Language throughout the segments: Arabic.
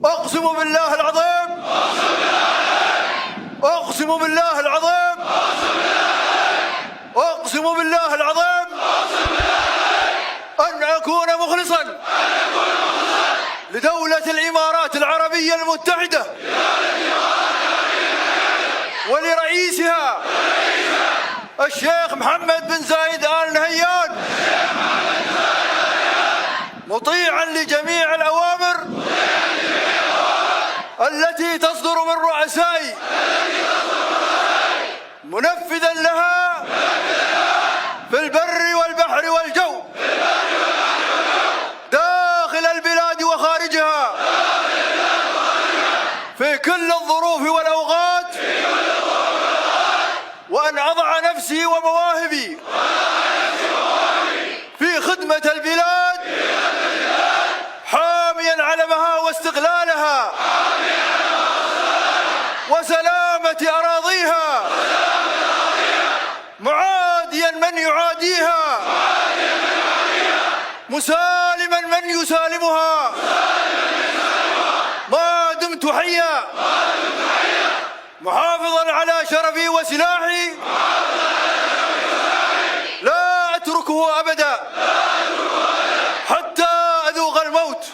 أقسم بالله العظيم أقسم بالله العظيم أقسم بالله العظيم أن أكون مخلصا لدولة الإمارات العربية المتحدة ولرئيسها الشيخ محمد بن زايد آل نهيان، مطيعا لجميع الأوامر التي تصدر من رؤسائي، منفذا لها في البر والبحر والجو، داخل البلاد وخارجها، في كل الظروف والأوقات، وأن أضع نفسي ومواهبي في خدمة البلاد، حاميا علمها واستقلالها وسلامة أراضيها، معاديا من يعاديها، مسالما من يسالمها، ما دمت حيا، محافظا على شرفي وسلاحي، لا أتركه أبدا حتى أذوق الموت،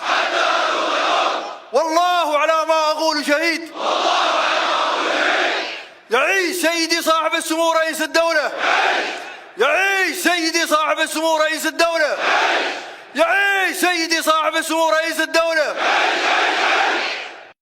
والله على ما أقول شهيد. يعيش سيدي صاحب السمو رئيس الدولة، يعيش سيدي صاحب السمو رئيس الدولة، يعيش سيدي صاحب السمو رئيس الدولة.